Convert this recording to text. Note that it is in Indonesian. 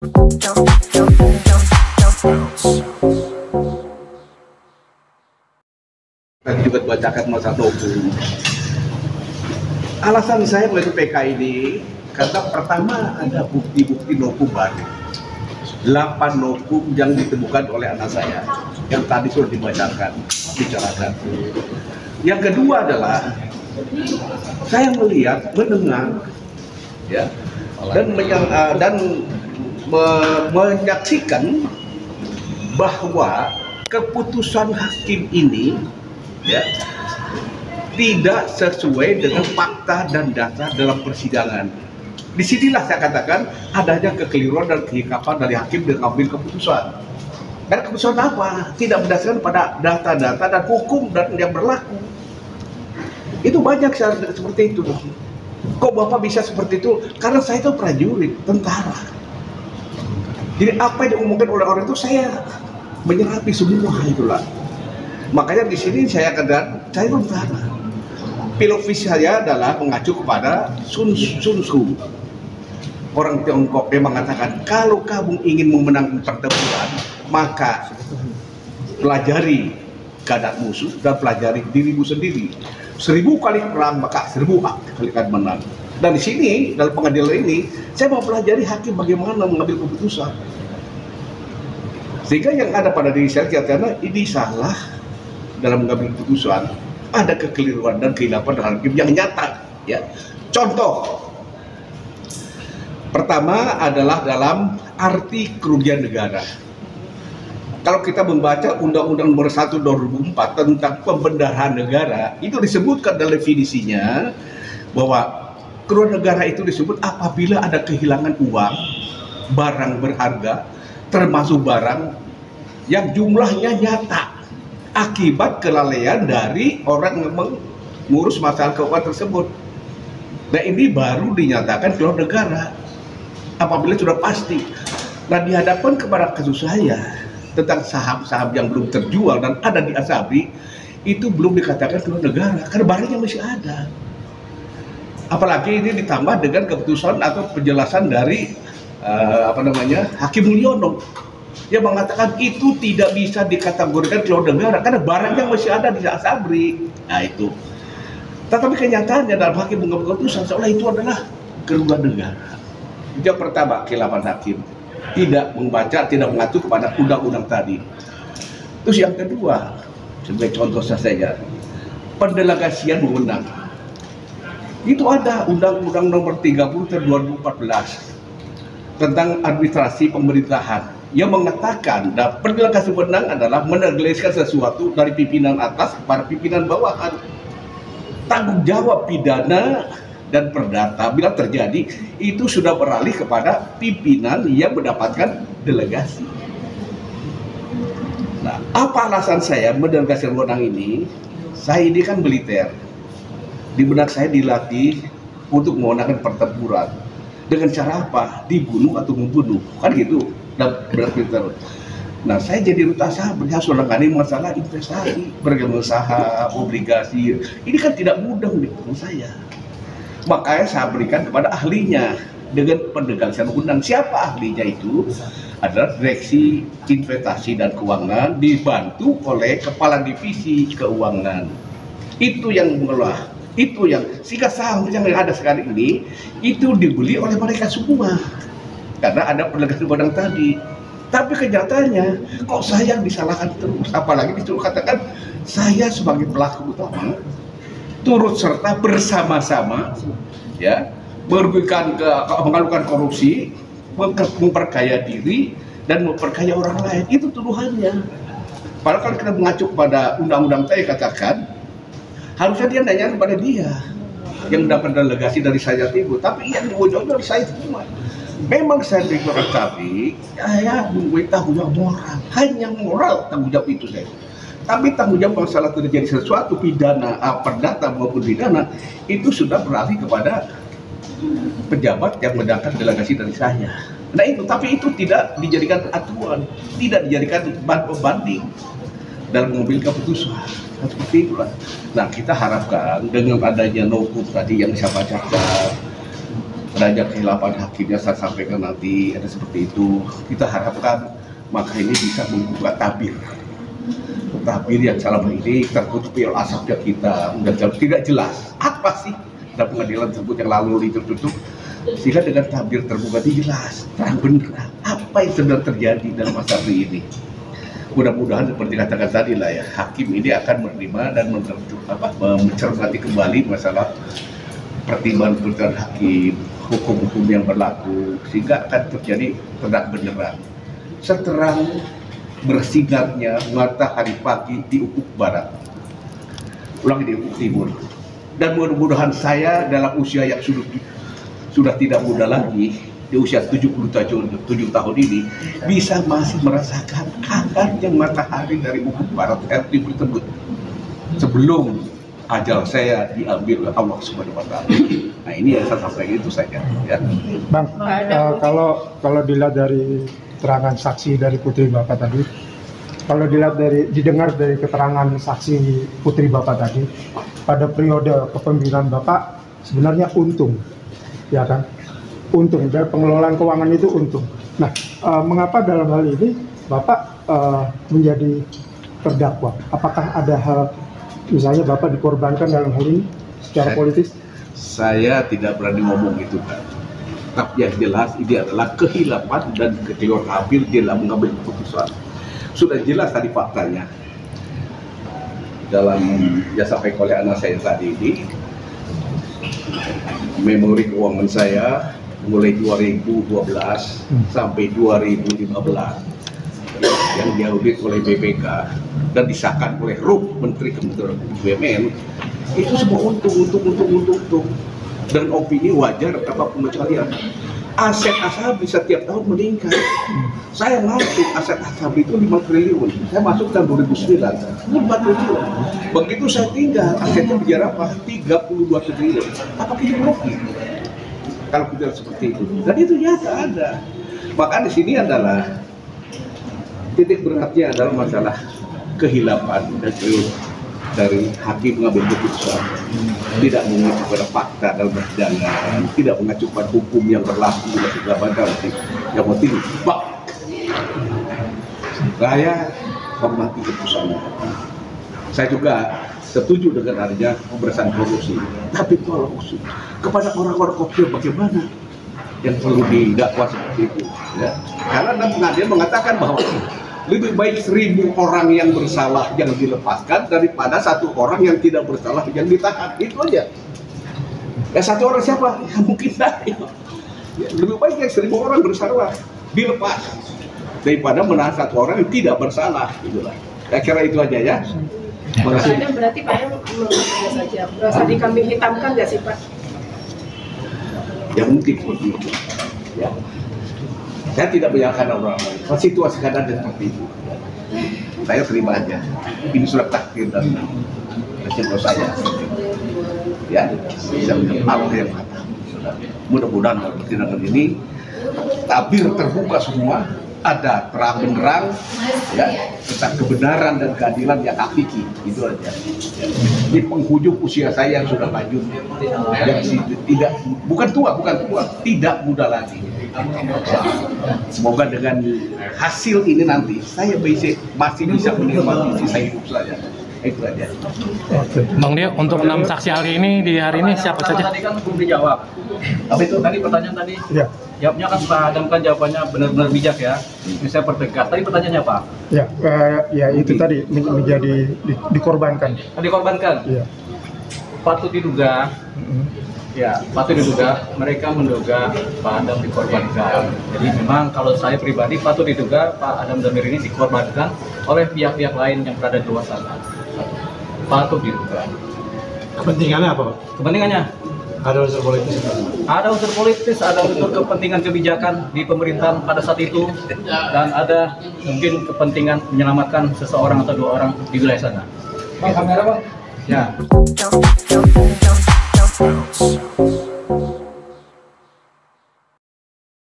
Tadi juga bacakan masa Noku. Alasan saya melihat PK ini karena pertama ada bukti-bukti Noku baru. 8 Noku yang ditemukan oleh anak saya yang tadi sudah dibicarakan. Yang kedua adalah saya melihat, mendengar, ya, dan menyaksikan bahwa keputusan hakim ini, ya, tidak sesuai dengan fakta dan data dalam persidangan. Disinilah saya katakan adanya kekeliruan dan kehikapan dari hakim dalam mengambil keputusan. Dan keputusan apa? Tidak berdasarkan pada data-data dan hukum dan yang berlaku. Itu banyak seperti itu. Kok Bapak bisa seperti itu? Karena saya itu prajurit, tentara. Jadi apa yang diumumkan oleh orang itu saya menyerapi semua itulah. Makanya di sini saya katakan saya tentara. Filosofi saya adalah mengacu kepada Sun Tzu. Orang Tiongkok yang mengatakan kalau kamu ingin memenangkan pertempuran, maka pelajari keadaan musuh dan pelajari dirimu sendiri. 1000 kali perang maka 1000 kali akan menang. Dan di sini dalam pengadilan ini saya mau pelajari hakim bagaimana mengambil keputusan. Sehingga yang ada pada diri saya karena ini salah dalam mengambil keputusan, ada kekeliruan dan kehilapan dari hakim yang nyata. Ya, contoh pertama adalah dalam arti kerugian negara. Kalau kita membaca Undang-Undang Nomor 1 2004 tentang pembenahan negara, itu disebutkan dalam definisinya bahwa kerugian negara itu disebut apabila ada kehilangan uang, barang berharga, termasuk barang yang jumlahnya nyata akibat kelalaian dari orang yang mengurus masalah keuangan tersebut. Nah ini baru dinyatakan kerugian negara apabila sudah pasti. Nah dihadapkan kepada kasus saya tentang saham-saham yang belum terjual dan ada di Asabri, itu belum dikatakan kerugian negara karena barangnya masih ada. Apalagi ini ditambah dengan keputusan atau penjelasan dari Hakim Mulyono yang mengatakan itu tidak bisa dikategorikan kerugian negara karena barangnya masih ada di Asabri. Nah itu. Tetapi kenyataannya dalam hakim mengambil keputusan seolah itu adalah kerugian negara. Yang pertama, kehilapan hakim tidak membaca, tidak mengacu kepada undang-undang tadi. Terus yang kedua, sebagai contoh saja, pendelegasian wewenang. Itu ada Undang-Undang Nomor 30 tahun 2014 tentang administrasi pemerintahan yang mengatakan pendelegasi wewenang adalah mendelegasikan sesuatu dari pimpinan atas kepada pimpinan bawahan. Tanggung jawab pidana dan perdata bila terjadi itu sudah beralih kepada pimpinan yang mendapatkan delegasi. Nah, apa alasan saya mendelegasikan wewenang ini? Saya ini kan militer. Di benak saya dilatih untuk memenangkan pertempuran. Dengan cara apa? Dibunuh atau membunuh. Kan gitu. Dan benak militer. Nah, saya jadi duta saham harus menangani masalah investasi, bergabung saham, obligasi. Ini kan tidak mudah untuk saya. Makanya saya berikan kepada ahlinya dengan pendelegasian undang. Siapa ahlinya itu? Adalah Direksi Investasi dan Keuangan dibantu oleh Kepala Divisi Keuangan. Itu yang mengelola, itu yang sehingga saham yang ada sekarang ini itu dibeli oleh mereka semua karena ada pendelegasian undang tadi. Tapi kenyataannya kok saya disalahkan terus, apalagi disuruh katakan saya sebagai pelaku utama turut serta bersama-sama, ya, merugikan, melakukan korupsi, memperkaya diri dan memperkaya orang lain. Itu tuduhannya. Padahal kalau kita mengacu pada undang-undang saya katakan harusnya dia nanya kepada dia yang dapat delegasi dari saya Timur, tapi yang diwujud dari saya semua. Memang saya dikeluarkan, tapi saya mempunyai tanggung jawab moral, hanya moral tanggung jawab itu saya. Tapi tanggung jawab masalah terjadi sesuatu pidana, perdata maupun pidana itu sudah beralih kepada pejabat yang mendatangkan delegasi dari saya. Nah itu, tapi itu tidak dijadikan aturan, tidak dijadikan pembanding dalam mengambil keputusan. Seperti itulah. Nah kita harapkan dengan adanya Noku tadi yang saya bacakan, derajat kehilapan hakimnya saya sampaikan nanti ada seperti itu. Kita harapkan maka ini bisa membuka tabir yang selama ini tertutupi oleh asapnya kita dan tidak jelas apa sih dalam pengadilan tersebut yang lalu ditutup, sehingga dengan tabir terbuka ini jelas terang benerang apa yang sedang terjadi dalam masa ini. Mudah-mudahan seperti katakan tadi lah ya, hakim ini akan menerima dan mencermati kembali masalah pertimbangan hakim, hukum-hukum yang berlaku, sehingga akan terjadi terang benerang seterang bersinarnya matahari pagi di ufuk barat, ulangi di ufuk timur. Dan mudah-mudahan saya dalam usia yang sudah tidak muda lagi, di usia 77 tahun ini, bisa masih merasakan hangatnya matahari dari ufuk barat timur tersebut sebelum ajal saya diambil oleh Allah Subhanahu wa Ta'ala. Nah, ini yang saya sampaikan itu saja ya. Bang, kalau dilihat dari keterangan saksi dari putri Bapak tadi, kalau didengar dari keterangan saksi putri Bapak tadi, pada periode kepemimpinan Bapak sebenarnya untung, ya kan? Untung, dari pengelolaan keuangan itu untung. Nah, mengapa dalam hal ini Bapak menjadi terdakwa? Apakah ada hal, misalnya Bapak dikorbankan dalam hal ini secara politis? Saya tidak berani ngomong itu, Pak. Tapi yang jelas ini adalah kehilapan dan kecewaan habil dalam mengambil keputusan. Sudah jelas tadi faktanya. Dalam yang sampai oleh anak saya tadi ini, memori keuangan saya mulai 2012 sampai 2015 yang diaudit oleh BPK dan disahkan oleh RUP Menteri Kementerian BUMN, itu semua untung. Dan opini wajar apapun sekalian. Aset Asabri setiap tahun meningkat. Saya masuk aset Asabri itu 5 triliun. Saya masuk tahun 2009, 5 triliun. Begitu saya tinggal, asetnya berapa? 32 triliun. Apakah itu logis? Kalau kita seperti itu. Dan itu nyata ada. Maka di sini adalah titik beratnya adalah masalah kehilapan dan dari hakim mengambil keputusan, tidak mengacu pada fakta dalam persidangan, tidak mengacu pada hukum yang berlaku dan segala macam. Yang penting, Pak, saya hormati keputusannya. Saya juga setuju dengan adanya pemberantasan korupsi, tapi kalau kepada orang-orang korupsi bagaimana yang perlu didakwa seperti itu? Ya. Karena dalam pengadilan mengatakan bahwa lebih baik 1000 orang yang bersalah yang dilepaskan daripada 1 orang yang tidak bersalah yang ditahan. Itu aja. Ya 1 orang siapa? Ya mungkin saya. Ya, lebih baik yang 1000 orang bersalah dilepas daripada menahan 1 orang yang tidak bersalah. Itulah. Saya kira itu aja ya. Ada berarti Pak yang saja berasa dikambing hitamkan nggak sih Pak? Ya mungkin seperti itu. Ya. Saya tidak menyalahkan orang lain. Situasi keadaan seperti itu. Saya terima aja. Ini sudah takdir dan resiko saya. Ya, bisa menjadi Allah yang maha. Mudah-mudahan dalam persidangan ini tabir terbuka semua, ada terang benerang, ya, tentang kebenaran dan keadilan yang hakiki. Itu aja. Di penghujung usia saya yang sudah lanjut, yang tidak bukan tua, tidak muda lagi. Semoga dengan hasil ini nanti saya masih bisa menikmati sisa hidup saya. Itu aja. Bang Dio, untuk 6 saksi hari ini di hari ini siapa saja? Tadi kan belum dijawab. Apa itu tadi pertanyaan tadi? Ya. Jawabnya kan Pak Adam kan jawabannya benar-benar bijak ya. Ini saya pertegas. Tadi pertanyaannya apa? Ya, ya itu tadi menjadi dikorbankan. Dikorbankan. Iya. Patut diduga. Ya, patut diduga mereka menduga Pak Adam dikorbankan. Jadi memang kalau saya pribadi patut diduga Pak Adam Damir ini dikorbankan oleh pihak-pihak lain yang berada di luar sana. Patut diduga. Kepentingannya apa, Pak? Kepentingannya? Ada unsur politis? Ada unsur politis, ada unsur kepentingan kebijakan di pemerintahan pada saat itu, dan ada mungkin kepentingan menyelamatkan seseorang atau 2 orang di wilayah sana. Bang, kamera, Bang. Ya.